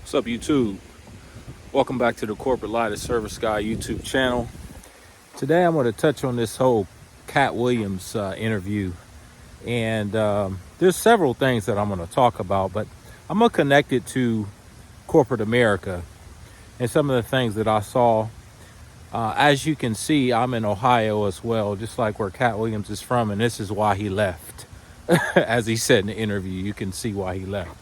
What's up, YouTube? Welcome back to the Corporate Light of Service Guy YouTube channel. Today I'm going to touch on this whole Katt Williams interview. And there's several things that I'm going to talk about, but I'm going to connect it to corporate America and some of the things that I saw. As you can see, I'm in Ohio as well, just like where Katt Williams is from, and this is why he left. As he said in the interview, you can see why he left.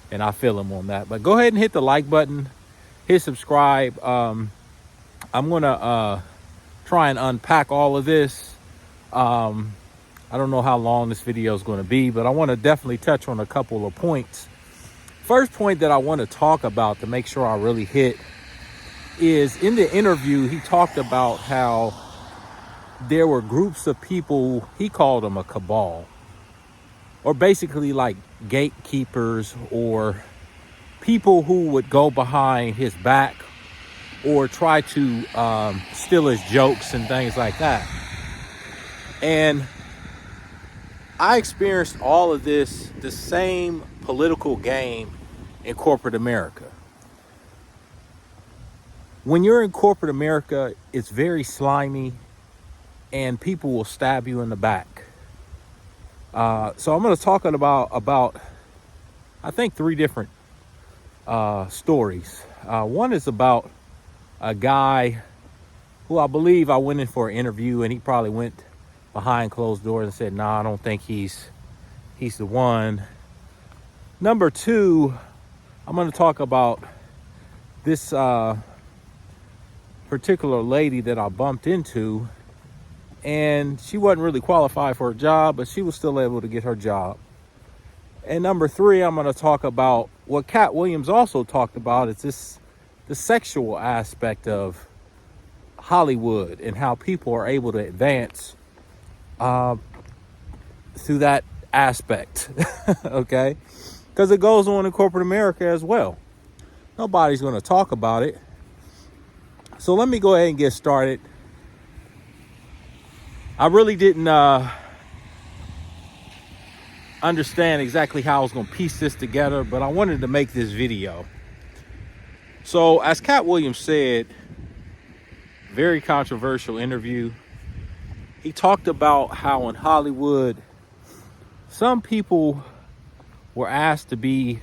And I feel him on that. But go ahead and hit the like button, hit subscribe. I'm going to try and unpack all of this. I don't know how long this video is going to be, but I want to definitely touch on a couple of points. First point that I want to talk about to make sure I really hit is in the interview, he talked about how there were groups of people, he called them a cabal, or basically like gatekeepers or people who would go behind his back or try to steal his jokes and things like that. And I experienced all of this, the same political game in corporate America. When you're in corporate America, it's very slimy and people will stab you in the back. So I'm going to talk about I think 3 different stories. One is about a guy who I believe I went in for an interview, and he probably went behind closed doors and said, "Nah, I don't think he's the one." Number 2, I'm going to talk about this particular lady that I bumped into. And she wasn't really qualified for a job, but she was still able to get her job. And number 3, I'm going to talk about what Katt Williams also talked about. It's the sexual aspect of Hollywood and how people are able to advance through that aspect. Okay? Because it goes on in corporate America as well. Nobody's going to talk about it. So let me go ahead and get started. I really didn't understand exactly how I was going to piece this together, but I wanted to make this video. So as Katt Williams said, very controversial interview. He talked about how in Hollywood, some people were asked to be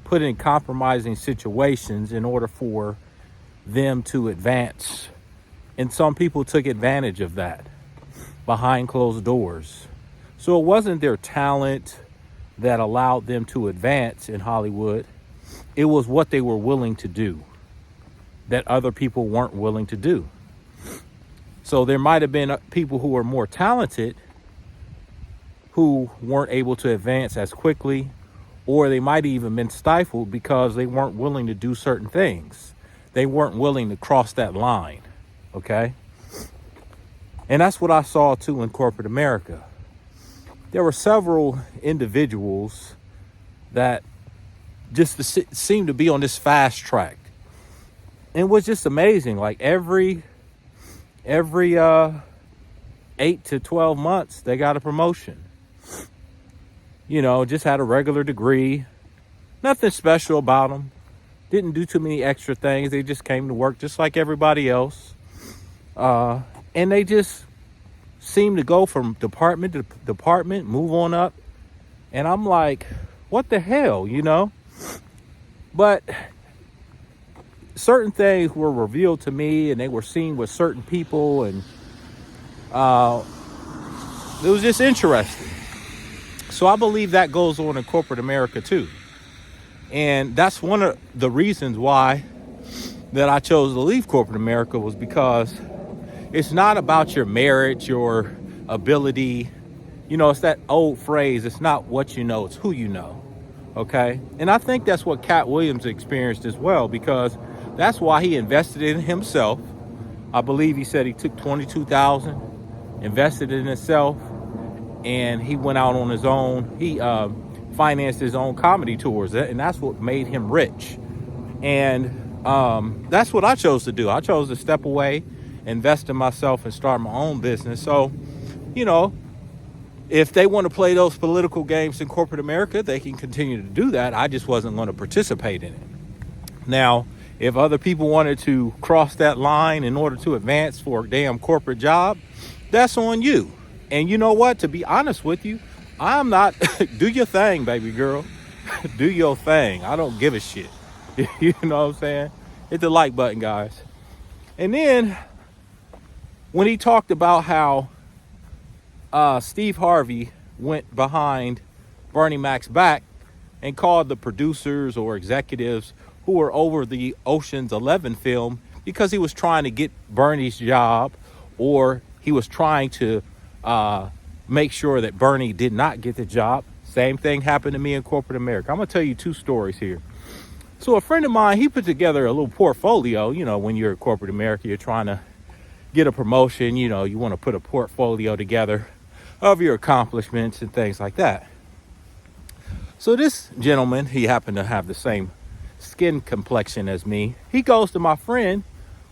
put in compromising situations in order for them to advance. And some people took advantage of that behind closed doors. So it wasn't their talent that allowed them to advance in Hollywood. It was what they were willing to do that other people weren't willing to do. So there might have been people who were more talented who weren't able to advance as quickly, or they might have even been stifled because they weren't willing to do certain things. They weren't willing to cross that line, okay? And that's what I saw too in corporate America. There were several individuals that just seemed to be on this fast track. And it was just amazing. Like every 8 to 12 months, they got a promotion. You know, just had a regular degree. Nothing special about them. Didn't do too many extra things. They just came to work just like everybody else. And they just seem to go from department to department, move on up. And I'm like, what the hell, you know? But certain things were revealed to me, and they were seen with certain people. And it was just interesting. So I believe that goes on in corporate America too. And that's one of the reasons why that I chose to leave corporate America, was because it's not about your merit, your ability. You know, it's that old phrase, it's not what you know, it's who you know. Okay? And I think that's what Katt Williams experienced as well, because that's why he invested in himself. I believe he said he took $22,000, invested in himself, and he went out on his own. He financed his own comedy tours, and that's what made him rich. And that's what I chose to do. I chose to step away, invest in myself, and start my own business. So, you know, if they want to play those political games in corporate America, they can continue to do that. I just wasn't going to participate in it. Now, if other people wanted to cross that line in order to advance for a damn corporate job, that's on you. And you know what? To be honest with you, I'm not, do your thing, baby girl. Do your thing. I don't give a shit. You know what I'm saying? Hit the like button, guys. And then when he talked about how Steve Harvey went behind Bernie Mac's back and called the producers or executives who were over the Ocean's 11 film because he was trying to get Bernie's job, or he was trying to make sure that Bernie did not get the job. Same thing happened to me in corporate America. I'm going to tell you two stories here. So a friend of mine, he put together a little portfolio. You know, when you're in corporate America, you're trying to get a promotion. You know, you want to put a portfolio together of your accomplishments and things like that. So this gentleman, he happened to have the same skin complexion as me. He goes to my friend,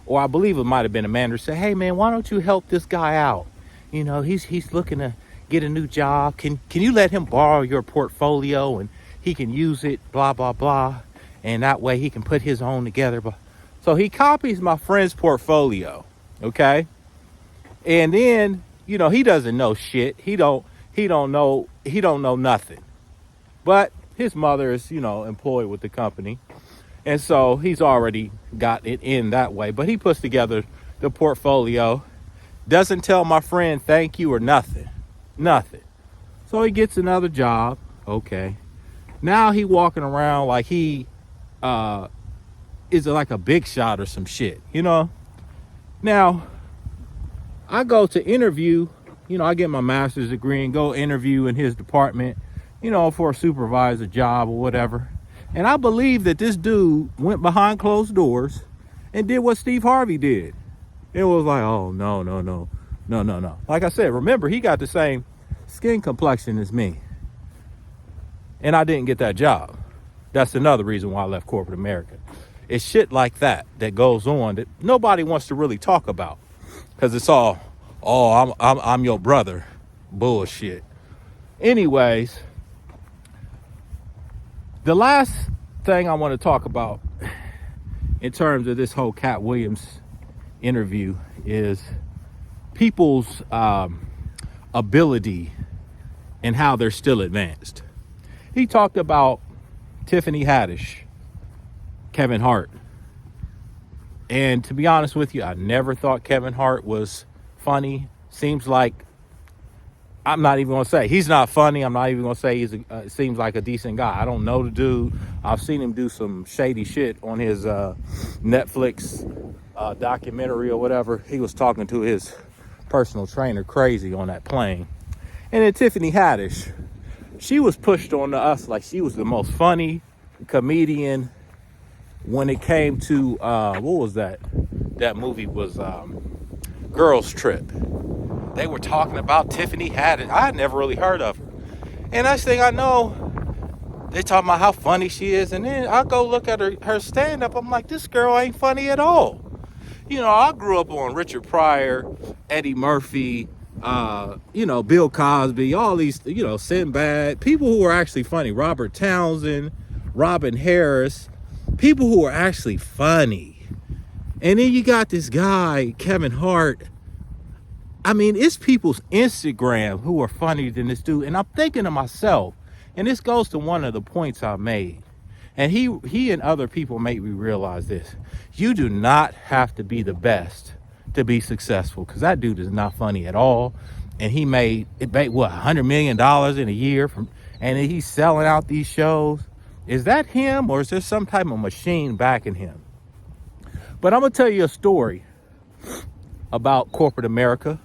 or I believe it might have been a manager, say, "Hey man, why don't you help this guy out? You know, he's looking to get a new job. Can you let him borrow your portfolio and he can use it, blah, blah, blah. And that way he can put his own together." So he copies my friend's portfolio. Okay. And then, you know, he doesn't know shit. He don't know nothing. But his mother is, you know, employed with the company. And so he's already got it in that way. But he puts together the portfolio, doesn't tell my friend thank you or nothing. Nothing. So he gets another job. Okay. Now he walking around like he is like a big shot or some shit, you know? Now, I go to interview, you know, I get my master's degree and go interview in his department, you know, for a supervisor job or whatever. And I believe that this dude went behind closed doors and did what Steve Harvey did. It was like, oh, no. Like I said, remember, he got the same skin complexion as me. And I didn't get that job. That's another reason why I left corporate America. It's shit like that goes on that nobody wants to really talk about. Because it's all, oh, I'm your brother. Bullshit. Anyways, the last thing I want to talk about in terms of this whole Katt Williams interview is people's ability and how they're still advanced. He talked about Tiffany Haddish, Kevin Hart. And to be honest with you, I never thought Kevin Hart was funny. Seems like, I'm not even going to say he's not funny. I'm not even going to say seems like a decent guy. I don't know the dude. I've seen him do some shady shit on his Netflix documentary or whatever. He was talking to his personal trainer crazy on that plane. And then Tiffany Haddish, she was pushed on to us like she was the most funny comedian when it came to, what was that? That movie was Girls Trip. They were talking about Tiffany Haddish. I had never really heard of her. And next thing I know, they talking about how funny she is. And then I go look at her stand-up. I'm like, this girl ain't funny at all. You know, I grew up on Richard Pryor, Eddie Murphy, you know, Bill Cosby, all these, you know, Sinbad, people who were actually funny. Robert Townsend, Robin Harris, people who were actually funny. And then you got this guy, Kevin Hart. I mean, it's people's Instagram who are funnier than this dude. And I'm thinking to myself, and this goes to one of the points I made. And he and other people made me realize this. You do not have to be the best to be successful, because that dude is not funny at all. And he made what, $100 million in a year and he's selling out these shows. Is that him, or is there some type of machine backing him? But I'm gonna tell you a story about corporate America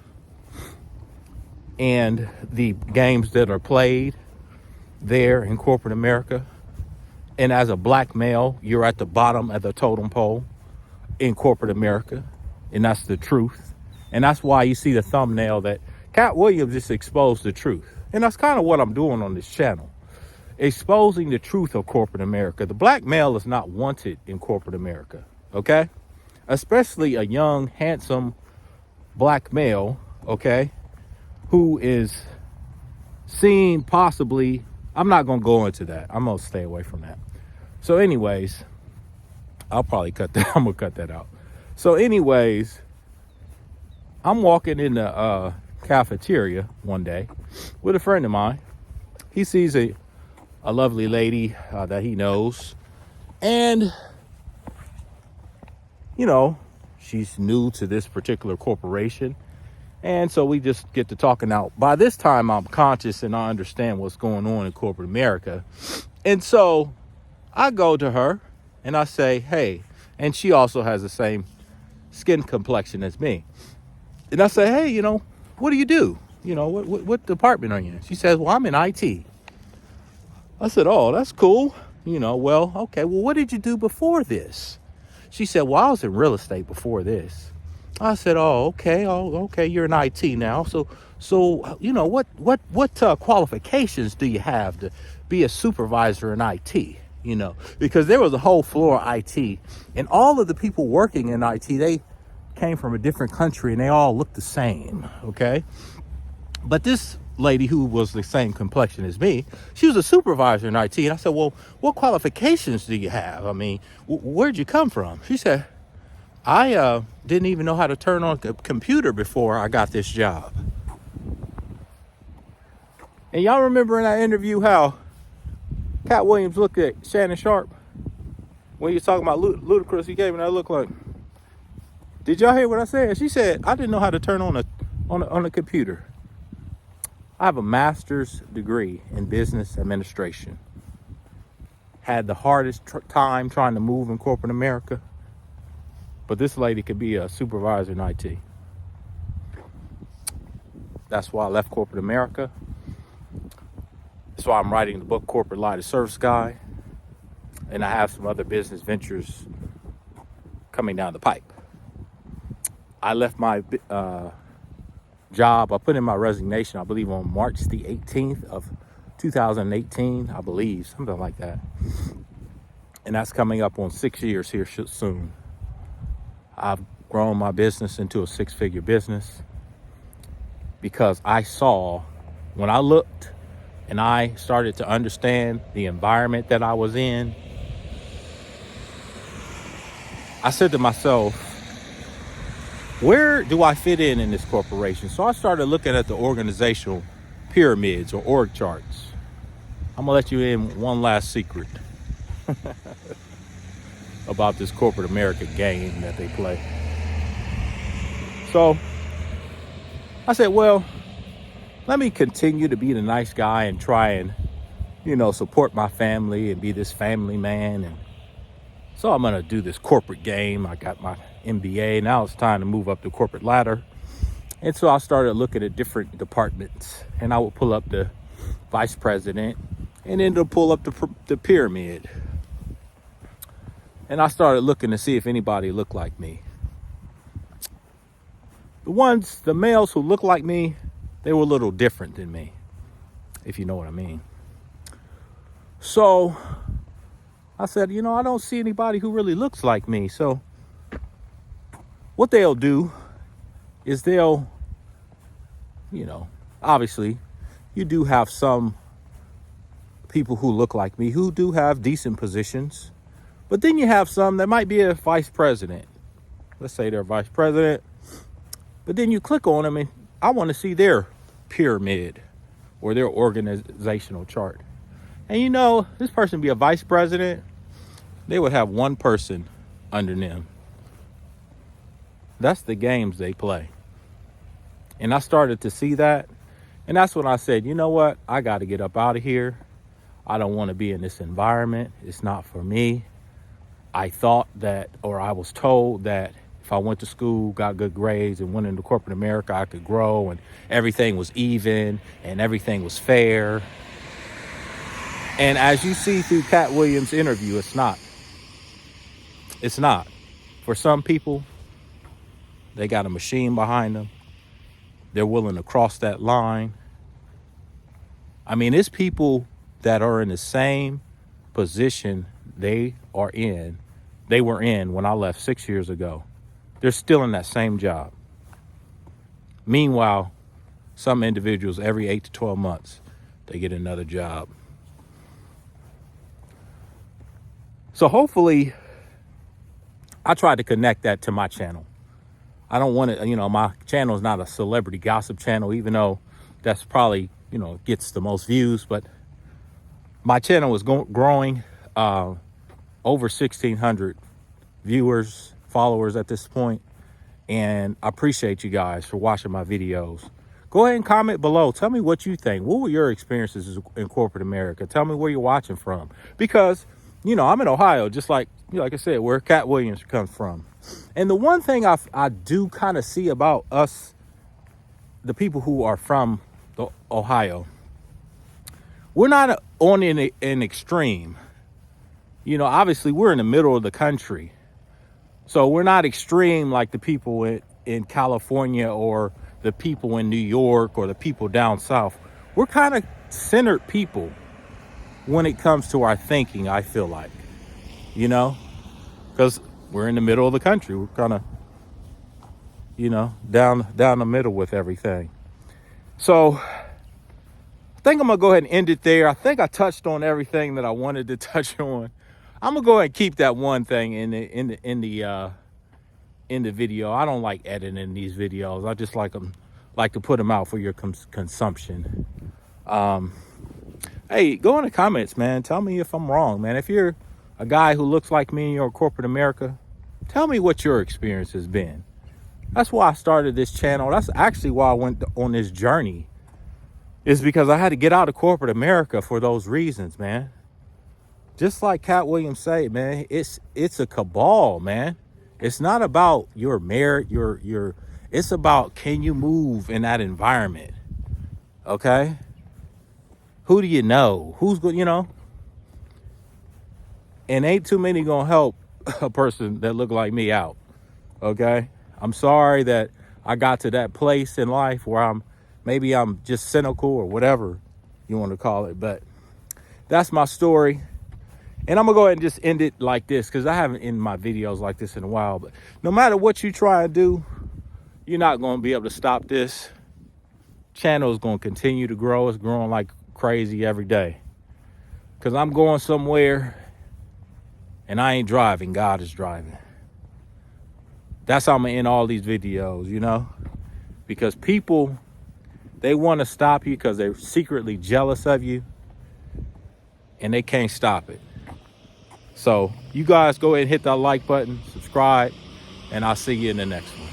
and the games that are played there in corporate America. And as a black male, you're at the bottom of the totem pole in corporate America. And that's the truth. And that's why you see the thumbnail that Katt Williams just exposed the truth. And that's kind of what I'm doing on this channel. Exposing the truth of corporate America. The black male is not wanted in corporate America. Okay? Especially a young, handsome black male, okay, who is seen possibly, I'm not going to go into that. I'm going to stay away from that. So anyways, I'll probably cut that. I'm gonna cut that out. So anyways, I'm walking in the cafeteria one day with a friend of mine. He sees a lovely lady that he knows, and you know, she's new to this particular corporation. And so we just get to talking out. By this time, I'm conscious and I understand what's going on in corporate America. And so I go to her and I say, hey, and she also has the same skin complexion as me. And I say, hey, what do you do? What department are you in? She says, well, I'm in IT. I said, oh, that's cool. Well, okay, well, what did you do before this? She said, well, I was in real estate before this. I said, oh, okay, you're in IT now. So, what qualifications do you have to be a supervisor in IT? Because there was a whole floor of IT, and all of the people working in IT, they came from a different country and they all looked the same, okay? But this lady who was the same complexion as me, she was a supervisor in IT. And I said, well, what qualifications do you have? I mean, where'd you come from? She said, I didn't even know how to turn on a computer before I got this job. And y'all remember in that interview how Katt Williams looked at Shannon Sharp when he was talking about Ludacris? He gave him that look like, did y'all hear what I said? She said, I didn't know how to turn on a computer. I have a master's degree in business administration. Had the hardest time trying to move in corporate America. But this lady could be a supervisor in IT. That's why I left corporate America. That's why I'm writing the book, Corporate Lie to Service Guy. And I have some other business ventures coming down the pipe. I left my job. I put in my resignation, I believe, on March the 18th of 2018, I believe, something like that. And that's coming up on 6 years here soon. I've grown my business into a 6-figure business because I saw, when I looked and I started to understand the environment that I was in, I said to myself, where do I fit in this corporation? So I started looking at the organizational pyramids or org charts. I'm gonna let you in one last secret about this corporate America game that they play. So I said, well, let me continue to be the nice guy and try and, support my family and be this family man. And so I'm going to do this corporate game. I got my MBA. Now it's time to move up the corporate ladder. And so I started looking at different departments, and I would pull up the vice president and then to pull up the pyramid. And I started looking to see if anybody looked like me. The males who looked like me, they were a little different than me, if you know what I mean. So I said, I don't see anybody who really looks like me. So what they'll do is they'll, obviously you do have some people who look like me who do have decent positions. But then you have some that might be a vice president. Let's say they're a vice president. But then you click on them and I want to see their pyramid or their organizational chart. And this person be a vice president. They would have one person under them. That's the games they play. And I started to see that. And that's when I said, you know what? I got to get up out of here. I don't want to be in this environment. It's not for me. I thought that, or I was told that if I went to school, got good grades, and went into corporate America, I could grow and everything was even and everything was fair. And as you see through Katt Williams' interview, it's not. It's not. For some people, they got a machine behind them. They're willing to cross that line. I mean, it's people that are in the same position they were in when I left 6 years ago. They're still in that same job. Meanwhile, some individuals, every 8 to 12 months, they get another job. So hopefully I tried to connect that to my channel. I don't want to, my channel is not a celebrity gossip channel, even though that's probably, gets the most views. But my channel is growing, over 1,600 viewers, followers at this point. And I appreciate you guys for watching my videos. Go ahead and comment below. Tell me what you think. What were your experiences in corporate America? Tell me where you're watching from. Because, I'm in Ohio, just like I said, where Katt Williams comes from. And the one thing I do kind of see about us, the people who are from Ohio, we're not on an extreme. Obviously we're in the middle of the country. So we're not extreme like the people in California or the people in New York or the people down south. We're kind of centered people when it comes to our thinking, I feel like, because we're in the middle of the country. We're kind of, down the middle with everything. So I think I'm going to go ahead and end it there. I think I touched on everything that I wanted to touch on. I'm going to go ahead and keep that one thing in the video. I don't like editing these videos. I just like to put them out for your consumption. Hey, go in the comments, man. Tell me if I'm wrong, man. If you're a guy who looks like me and you're in corporate America, tell me what your experience has been. That's why I started this channel. That's actually why I went on this journey, is because I had to get out of corporate America for those reasons, man. Just like Katt Williams said, man, it's a cabal, man. It's not about your merit, it's about, can you move in that environment? Okay? Who do you know? Who's good, And ain't too many gonna help a person that look like me out. Okay? I'm sorry that I got to that place in life where maybe I'm just cynical or whatever you want to call it, but that's my story. And I'm gonna go ahead and just end it like this, because I haven't ended my videos like this in a while. But no matter what you try to do, you're not gonna be able to stop this. Channel is gonna continue to grow. It's growing like crazy every day, because I'm going somewhere and I ain't driving. God is driving. That's how I'm gonna end all these videos, because people, they want to stop you because they're secretly jealous of you and they can't stop it. So you guys go ahead and hit that like button, subscribe, and I'll see you in the next one.